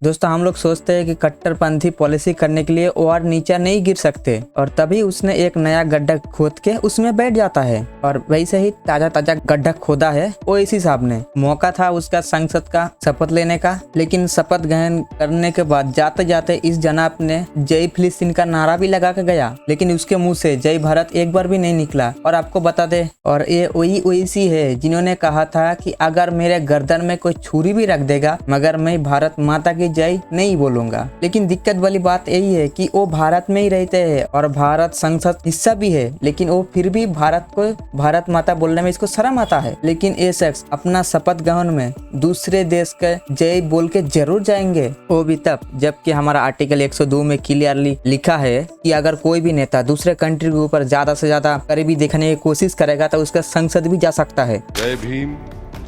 दोस्तों हम लोग सोचते हैं कि कट्टरपंथी पॉलिसी करने के लिए और नीचे नहीं गिर सकते, और तभी उसने एक नया गड्ढा खोद के उसमें बैठ जाता है। और वैसे ही ताजा ताजा गड्ढा खोदा है ओवैसी साहब ने। मौका था उसका संसद का शपथ लेने का, लेकिन शपथ ग्रहण करने के बाद जाते जाते इस जनाब ने जय फिलिस्तीन का नारा भी लगा के गया, लेकिन उसके मुंह से जय भारत एक बार भी नहीं निकला। और आपको बता दे, और ये वही ओवैसी है जिन्होंने कहा था कि अगर मेरे गर्दन में कोई छुरी भी रख देगा मगर मैं भारत माता की जय नहीं बोलूंगा। लेकिन दिक्कत वाली बात यही है कि वो भारत में ही रहते हैं और भारत संसद हिस्सा भी है, लेकिन वो फिर भी भारत को भारत माता बोलने में इसको शर्म आता है। लेकिन ये शख्स अपना शपथ ग्रहण में दूसरे देश के जय बोल के जरूर जाएंगे, वो भी तब जबकि हमारा आर्टिकल 102 में क्लियरली लिखा है कि अगर कोई भी नेता दूसरे कंट्री के ऊपर ज्यादा से ज्यादा करीबी देखने की कोशिश करेगा तो उसका संसद भी जा सकता है। जय भीम,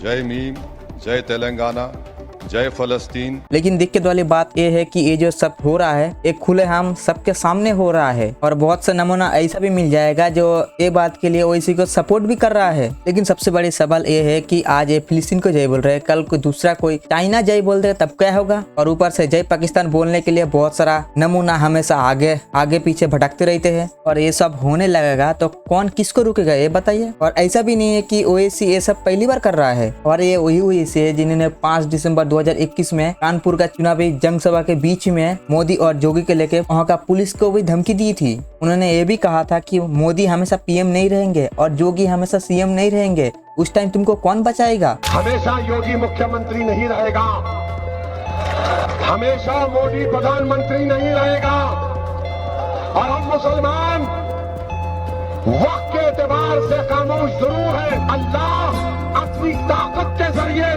जय मीम, जय तेलंगाना, जय फलस्तीन। लेकिन दिक्कत वाली बात यह है कि ये जो सब हो रहा है एक खुलेआम सबके सामने हो रहा है, और बहुत सा नमूना ऐसा भी मिल जाएगा जो ये बात के लिए ओवैसी को सपोर्ट भी कर रहा है। लेकिन सबसे बड़ी सवाल ये है कि आज ये फिलिस्तीन को जय बोल रहे हैं, कल को दूसरा कोई चाइना जय बोल दे तब क्या होगा। और ऊपर से जय पाकिस्तान बोलने के लिए बहुत सारा नमूना हमेशा आगे पीछे भटकते रहते हैं, और ये सब होने लगेगा तो कौन किसको रुकेगा ये बताइए। और ऐसा भी नहीं है कि ओवैसी ये सब पहली बार कर रहा है, और ये वही ओवैसी है जिन्होंने 5 दिसंबर 2021 में कानपुर का चुनावी जंग सभा के बीच में मोदी और जोगी के लेके वहाँ का पुलिस को भी धमकी दी थी। उन्होंने ये भी कहा था कि मोदी हमेशा पीएम नहीं रहेंगे और जोगी हमेशा सीएम नहीं रहेंगे, उस टाइम तुमको कौन बचाएगा। हमेशा योगी मुख्यमंत्री नहीं रहेगा, हमेशा मोदी प्रधानमंत्री नहीं रहेगा, और हम मुसलमान वक्त के एतबार से खामोश जरूर है। अल्लाह अपनी ताकत के जरिए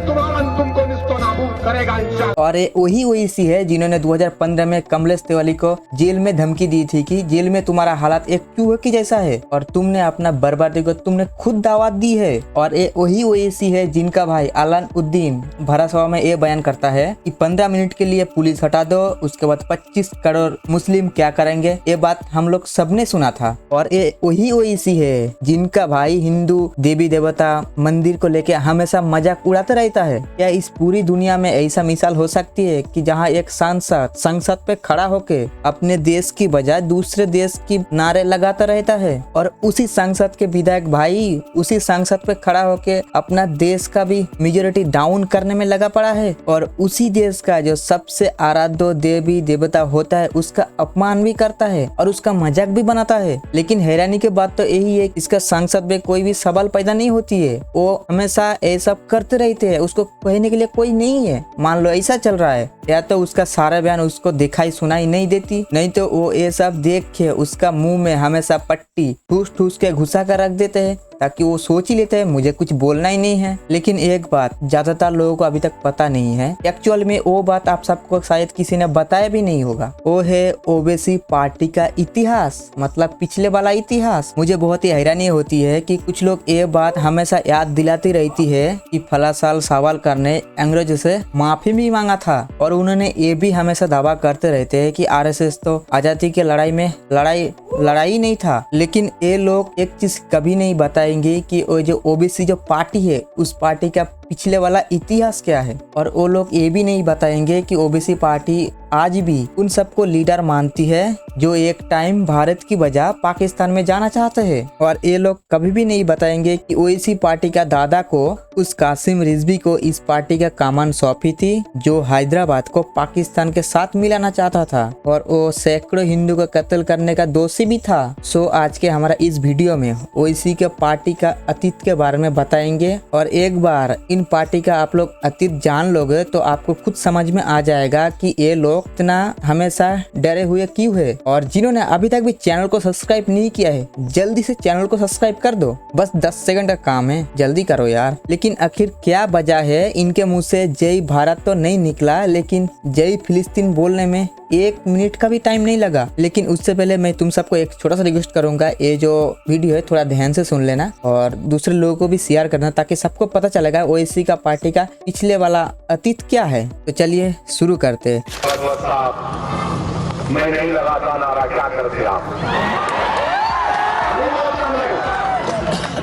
तुमको निस्तो नाबूद करेगा इंशाअल्लाह। और ये वही ओवैसी है जिन्होंने 2015 में कमलेश तिवारी को जेल में धमकी दी थी कि जेल में तुम्हारा हालात एक चूहे की जैसा है और तुमने अपना बर्बादी को तुमने खुद दावत दी है। और ये वही ओवैसी है जिनका भाई अलान उद्दीन भरा सभा में ये बयान करता है कि 15 मिनट के लिए पुलिस हटा दो, उसके बाद 25 करोड़ मुस्लिम क्या करेंगे। ये बात हम लोग सबने सुना था। और ये वही ओवैसी है जिनका भाई हिंदू देवी देवता मंदिर को लेके हमेशा मजाक उड़ाते रहता है। क्या इस पूरी दुनिया में ऐसा मिसाल हो सकती है कि जहां एक सांसद संसद पे खड़ा होके अपने देश की बजाय दूसरे देश की नारे लगाता रहता है, और उसी संसद के विधायक भाई उसी संसद पे खड़ा होके अपना देश का भी मेजोरिटी डाउन करने में लगा पड़ा है, और उसी देश का जो सबसे आराध्य देवी देवता होता है उसका अपमान भी करता है और उसका मजाक भी बनाता है। लेकिन हैरानी की बात तो यही है, इसका संसद में कोई भी सवाल पैदा नहीं होती है, वो हमेशा ये सब करते रहते हैं, उसको कहने के लिए कोई नहीं है। मान लो ऐसा चल रहा है, या तो उसका सारा बयान उसको दिखाई सुनाई नहीं देती, नहीं तो वो ये सब देख के उसका मुंह में हमेशा पट्टी ठूस ठूस के घुसा कर रख देते हैं ताकि वो सोच ही लेते हैं मुझे कुछ बोलना ही नहीं है। लेकिन एक बात ज्यादातर लोगों को अभी तक पता नहीं है, एक्चुअल में वो बात आप सबको शायद किसी ने बताया भी नहीं होगा, वो है ओवैसी पार्टी का इतिहास, मतलब पिछले वाला इतिहास। मुझे बहुत ही हैरानी होती है कि कुछ लोग ये बात हमेशा याद दिलाती रहती है कि फला साल सवाल करने अंग्रेजों से माफी भी मांगा था, और उन्होंने ये भी हमेशा दावा करते रहते हैं कि आरएसएस तो आजादी की लड़ाई में लड़ाई नहीं था। लेकिन ये लोग एक चीज कभी नहीं बताएंगे कि वो जो ओबीसी जो पार्टी है उस पार्टी का पिछले वाला इतिहास क्या है, और वो लोग ये भी नहीं बताएंगे कि ओबीसी पार्टी आज भी उन सबको लीडर मानती है जो एक टाइम भारत की बजाय पाकिस्तान में जाना चाहते हैं। और ये लोग कभी भी नहीं बताएंगे कि ओवैसी पार्टी का दादा को उस कासिम रिजवी को इस पार्टी का कमान सौंपी थी जो हैदराबाद को पाकिस्तान के साथ मिलाना चाहता था, और वो सैकड़ों हिंदू का कत्ल करने का दोषी भी था। सो आज के हमारा इस वीडियो में ओवैसी के पार्टी का अतीत के बारे में बताएंगे, और एक बार इन पार्टी का आप लोग अतीत जान लोगे तो आपको खुद समझ में आ जाएगा कि ये लोग इतना हमेशा डरे हुए क्यों है। और जिन्होंने अभी तक भी चैनल को सब्सक्राइब नहीं किया है जल्दी से चैनल को सब्सक्राइब कर दो, बस 10 सेकंड का काम है, जल्दी करो यार। लेकिन आखिर क्या वजह है इनके मुंह से जय भारत तो नहीं निकला, लेकिन जय फिलिस्तीन बोलने में 1 मिनट का भी टाइम नहीं लगा। लेकिन उससे पहले मैं तुम सबको एक छोटा सा रिक्वेस्ट करूंगा, ये जो वीडियो है थोड़ा ध्यान से सुन लेना और दूसरे लोगों को भी शेयर करना ताकि सबको पता चलेगा ओवैसी का पार्टी का पिछले वाला अतीत क्या है। तो चलिए शुरू करते हैं। मैं नहीं लगाता नारा, क्या करते आप?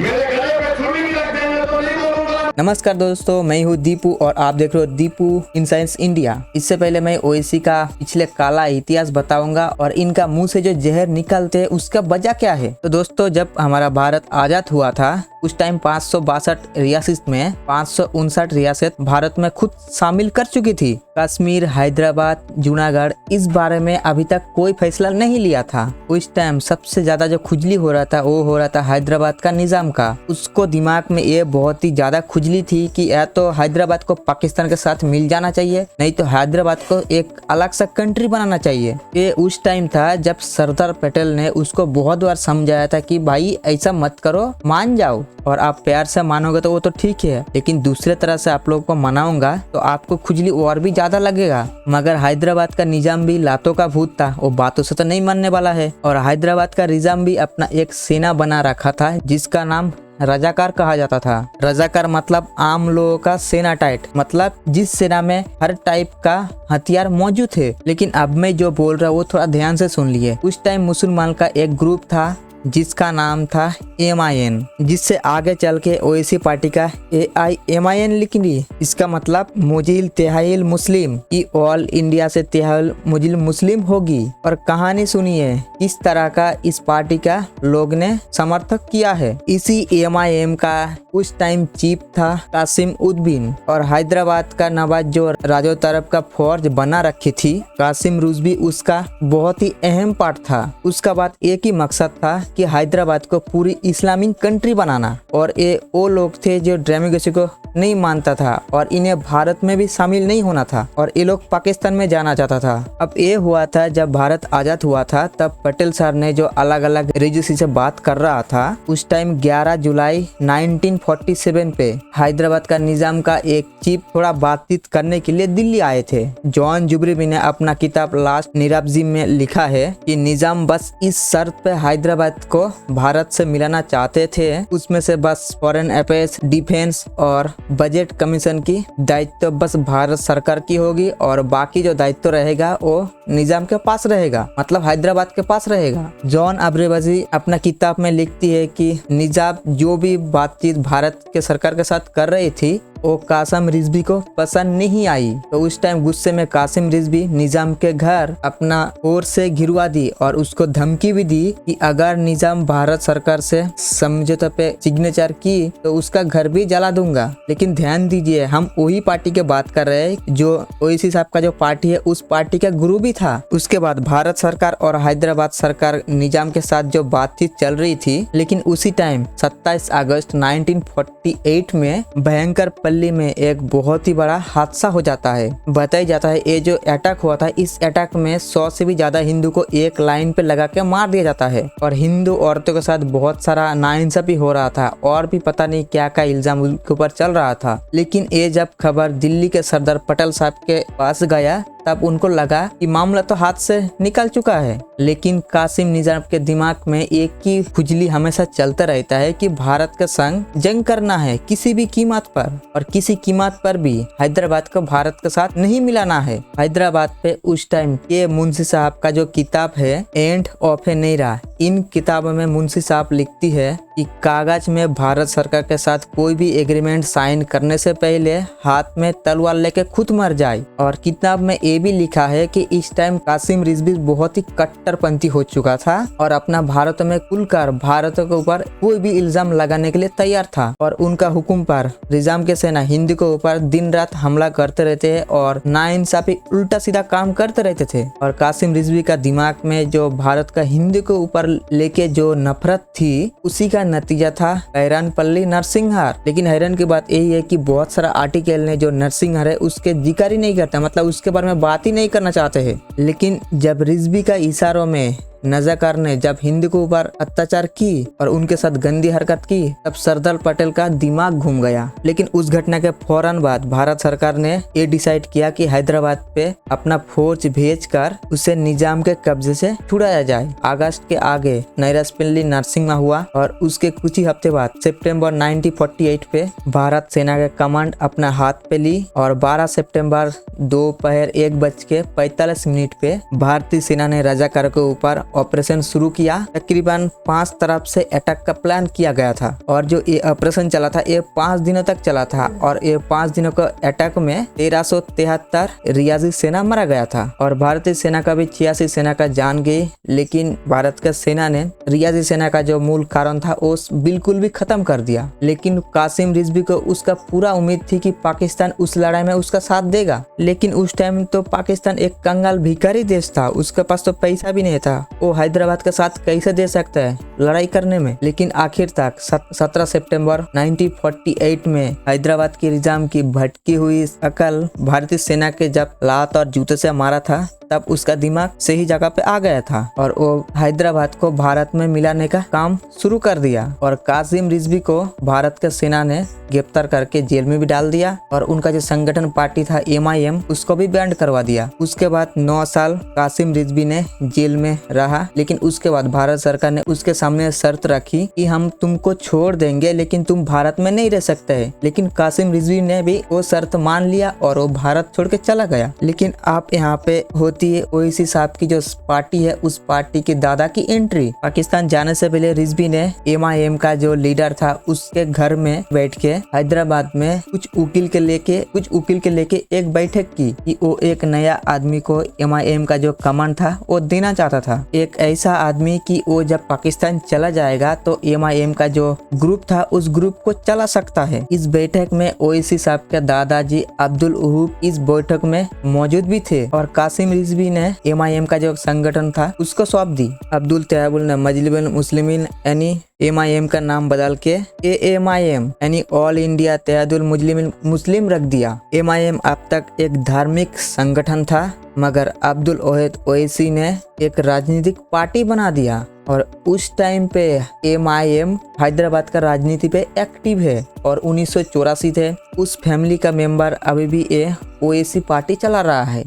मेरे गले में छुरी भी रख देंगे तो नहीं बोलूंगा। नमस्कार दोस्तों, मैं हूँ दीपू और आप देख रहे हो दीपू इन साइंस इंडिया। इससे पहले मैं ओएसी का पिछले काला इतिहास बताऊंगा और इनका मुंह से जो जहर निकलते हैं उसका वजह क्या है। तो दोस्तों, जब हमारा भारत आजाद हुआ था उस टाइम 562 रियासत में 559 रियासत भारत में खुद शामिल कर चुकी थी। कश्मीर, हैदराबाद, जूनागढ़, इस बारे में अभी तक कोई फैसला नहीं लिया था। उस टाइम सबसे ज्यादा जो खुजली हो रहा था वो हो रहा था हैदराबाद का निजाम का। उसको दिमाग में ये बहुत ही ज्यादा खुजली थी कि या तो हैदराबाद को पाकिस्तान के साथ मिल जाना चाहिए, नहीं तो हैदराबाद को एक अलग सा कंट्री बनाना चाहिए। ये उस टाइम था जब सरदार पटेल ने उसको बहुत बार समझाया था कि भाई ऐसा मत करो, मान जाओ। और आप प्यार से मानोगे तो वो तो ठीक है, लेकिन दूसरे तरह से आप लोगों को मनाऊंगा तो आपको खुजली और भी ज्यादा लगेगा। मगर हैदराबाद का निजाम भी लातों का भूत था, वो बातों से तो नहीं मानने वाला है। और हैदराबाद का निजाम भी अपना एक सेना बना रखा था जिसका नाम रजाकार कहा जाता था। रजाकार मतलब आम लोगों का सेना टाइट, मतलब जिस सेना में हर टाइप का हथियार मौजूद थे। लेकिन अब मैं जो बोल रहा हूँ वो थोड़ा ध्यान से सुन लिए। उस टाइम मुसलमान का एक ग्रुप था जिसका नाम था MIN, जिससे आगे चल के ओएसी पार्टी का AIMIN लिख ली। इसका मतलब मुजिल तेहाइल मुस्लिम, कि ऑल इंडिया से तेहाइल मुजिल मुस्लिम होगी। और कहानी सुनिए किस तरह का इस पार्टी का लोग ने समर्थक किया है। इसी MIM का उस टाइम चीफ था कासिम उद्दीन, और हैदराबाद का नवाज जो राजो तरफ का फौज बना रखी थी कासिम रुजवी, उसका बहुत ही अहम पार्ट था। उसका बाद एक ही मकसद था कि हैदराबाद को पूरी इस्लामिक कंट्री बनाना। और ये वो लोग थे जो डेमोक्रेसी को नहीं मानता था और इन्हें भारत में भी शामिल नहीं होना था, और ये लोग पाकिस्तान में जाना चाहता था। अब ये हुआ था जब भारत आजाद हुआ था, तब पटेल सर ने जो अलग अलग रेजियों से बात कर रहा था, उस टाइम 11 जुलाई 1947 पे हैदराबाद का निजाम का एक चीफ थोड़ा बातचीत करने के लिए दिल्ली आए थे। जॉन जुबरीबी ने अपना किताब लास्ट निराब्जी में लिखा है कि निजाम बस इस शर्त पे हैदराबाद को भारत से मिलाना चाहते थे, उसमें से बस फॉरेन अफेयर्स, डिफेंस और बजट कमीशन की दायित्व बस भारत सरकार की होगी, और बाकी जो दायित्व रहेगा वो निजाम के पास रहेगा, मतलब हैदराबाद के पास रहेगा। जॉन अब्रेबाजी अपना किताब में लिखती है कि निजाम जो भी बातचीत भारत के सरकार के साथ कर रही थी वो कासिम रिजवी को पसंद नहीं आई। तो उस टाइम गुस्से में कासिम रिजवी निजाम के घर अपना ओर से घिरवा दी और उसको धमकी भी दी कि अगर निजाम भारत सरकार से समझौते पे सिग्नेचर की तो उसका घर भी जला दूंगा। लेकिन ध्यान दीजिए, हम वही पार्टी की बात कर रहे हैं जो ओवैसी साहब का जो पार्टी है उस पार्टी का गुरु भी था। उसके बाद भारत सरकार और हैदराबाद सरकार निजाम के साथ जो बातचीत चल रही थी, लेकिन उसी टाइम 27 अगस्त 1948 में भयंकर पल्ली में एक बहुत ही बड़ा हादसा हो जाता है। बताया जाता है ये जो अटैक हुआ था, इस अटैक में 100 से भी ज्यादा हिंदू को एक लाइन पे लगा के मार दिया जाता है, और हिंदू औरतों के साथ बहुत सारा नाइंसाफी हो रहा था, और भी पता नहीं क्या क्या इल्जाम उनके ऊपर चल रहा था। लेकिन ये जब खबर दिल्ली के सरदार पटेल साहब के पास गया, तब उनको लगा कि मामला तो हाथ से निकल चुका है। लेकिन कासिम निजाम के दिमाग में एक ही खुजली हमेशा चलता रहता है कि भारत के संग जंग करना है किसी भी कीमत पर, और किसी कीमत पर भी हैदराबाद को भारत के साथ नहीं मिलाना है। हैदराबाद पे उस टाइम ये मुंशी साहब का जो किताब है एंड ऑफ ए नेरा, इन किताबों में मुंशी साहब लिखती है कि कागज में भारत सरकार के साथ कोई भी एग्रीमेंट साइन करने से पहले हाथ में तलवार लेके खुद मर जाए। और किताब में ये भी लिखा है कि इस टाइम कासिम रिजवी बहुत ही कट्टरपंथी हो चुका था और अपना भारत में खुलकर भारत के ऊपर कोई भी इल्जाम लगाने के लिए तैयार था, और उनका हुक्म पर निजाम के सेना हिंदू के ऊपर दिन रात हमला करते रहते हैं और नाइंसाफी उल्टा सीधा काम करते रहते थे। और कासिम रिजवी का दिमाग में जो भारत का हिंदू के ऊपर लेके जो नफरत थी, उसी का नतीजा था हैरानपल्ली नरसिंहार। लेकिन हैरान की बात यही है कि बहुत सारा आर्टिकल ने जो नरसिंहार है उसके जिक्र ही नहीं करता, मतलब उसके बारे में बात ही नहीं करना चाहते हैं। लेकिन जब रिजवी का इशारों में नजाकार ने जब हिंदू के ऊपर अत्याचार की और उनके साथ गंदी हरकत की, तब सरदार पटेल का दिमाग घूम गया। लेकिन उस घटना के फौरन बाद भारत सरकार ने ये डिसाइड किया कि हैदराबाद पे अपना फौज भेजकर उसे निजाम के कब्जे से छुड़ाया जाए। अगस्त के आगे नैरासपल्ली नरसिंहा हुआ, और उसके कुछ ही हफ्ते बाद सितंबर 1948 पे भारत सेना के कमांड अपना हाथ पे ली, और 12 सितंबर दोपहर 1:45 पे भारतीय सेना ने रजाकार के ऊपर ऑपरेशन शुरू किया। तकरीबन 5 तरफ से अटैक का प्लान किया गया था और जो ये ऑपरेशन चला था ये 5 दिनों तक चला था और ये 5 दिनों का अटैक में 1373 रियाजी सेना मारा गया था और भारतीय सेना का भी 86 सेना का जान गई। लेकिन भारत का सेना ने रियाजी सेना का जो मूल कारण था वो बिल्कुल भी खत्म कर दिया। लेकिन कासिम रिजवी को उसका पूरा उम्मीद थी कि पाकिस्तान उस लड़ाई में उसका साथ देगा। लेकिन उस टाइम तो पाकिस्तान एक कंगाल भिखारी देश था, उसके पास तो पैसा भी नहीं था। वो हैदराबाद के साथ कैसे दे सकता है लड़ाई करने में। लेकिन आखिर तक 17 सितंबर 1948 में हैदराबाद के निजाम की भटकी हुई अकल भारतीय सेना के जब लात और जूते से मारा था तब उसका दिमाग सही जगह पे आ गया था और वो हैदराबाद को भारत में मिलाने का काम शुरू कर दिया। और कासिम रिजवी को भारत के सेना ने गिरफ्तार करके जेल में भी डाल दिया और उनका जो संगठन पार्टी था MIM उसको भी बैंड करवा दिया। उसके बाद 9 साल कासिम रिजवी ने जेल में रहा। लेकिन उसके बाद भारत सरकार ने उसके सामने शर्त रखी कि हम तुमको छोड़ देंगे लेकिन तुम भारत में नहीं रह सकते है। लेकिन कासिम रिजवी ने भी वो शर्त मान लिया और वो भारत छोड़ के चला गया। लेकिन आप यहाँ पे होती है ओवैसी साहब की जो पार्टी है उस पार्टी के दादा की एंट्री। पाकिस्तान जाने से पहले रिजवी ने MIM का जो लीडर था उसके घर में बैठ के हैदराबाद में कुछ वकील के लेके एक बैठक की कि वो एक नया आदमी को MIM का जो कमांड था वो देना चाहता था। एक ऐसा आदमी कि वो जब पाकिस्तान चला जाएगा तो MIM का जो ग्रुप था उस ग्रुप को चला सकता है। इस बैठक में ओवैसी साहब के दादाजी अब्दुल वहूब इस बैठक में मौजूद भी थे और कासिम रिजवी ने MIM का जो संगठन था उसको सौंप दी। अब्दुल तैयबुल ने मजलिबुल मुस्लिमीन यानी MIM का नाम बदल के AMIM यानी ऑल इंडिया तैयदुल मुस्लिम रख दिया। MIM अब तक एक धार्मिक संगठन था मगर अब्दुल ओहद ओवैसी ने एक राजनीतिक पार्टी बना दिया और उस टाइम पे MIM हैदराबाद का राजनीति पे एक्टिव है और 1984 थे। उस फैमिली का मेंबर अभी भी ये ओवैसी पार्टी चला रहा है।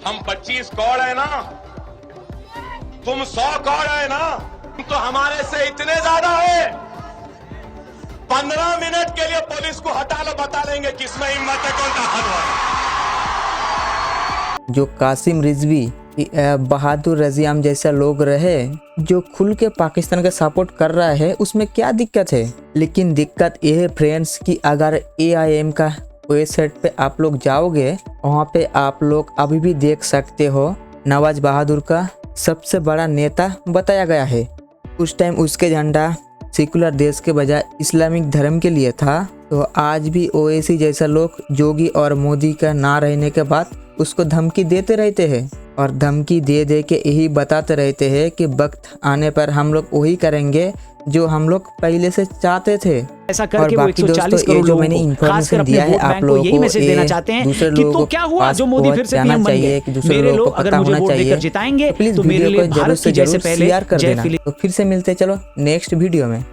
हम 25 कौड़ है ना, तुम 100 कौड़ है ना, तुम तो हमारे से इतने ज्यादा है। 15 मिनट के लिए पुलिस को हटा लो, बता देंगे किसमें हिम्मत है, कौन ताकतवर है। जो कासिम रिजवी बहादुर रजियाम जैसा लोग रहे जो खुल के पाकिस्तान का सपोर्ट कर रहा है उसमें क्या दिक्कत है। लेकिन दिक्कत ये है फ्रेंड्स कि अगर AIM का वेबसाइट पे आप लोग जाओगे वहाँ पे आप लोग अभी भी देख सकते हो नवाज बहादुर का सबसे बड़ा नेता बताया गया है। उस टाइम उसके झंडा सेकुलर देश के बजाय इस्लामिक धर्म के लिए था। तो आज भी ओवैसी जैसा लोग जोगी और मोदी का ना रहने के बाद उसको धमकी देते रहते हैं और धमकी दे दे के यही बताते रहते हैं कि वक्त आने पर हम लोग वही करेंगे जो हम लोग पहले से चाहते थे। ऐसा करके वो 140 करोड़ लोगों को खासकर अपने वोट बैंक को यही मैसेज देना चाहते हैं कि तो क्या हुआ जो मोदी फिर से पीएम बन गए। मेरे लोग अगर मुझे वोट देकर जिताएंगे तो मेरे लिए भारत की जैसे पहले जय फिलिप। तो फिर से मिलते चलो नेक्स्ट वीडियो में।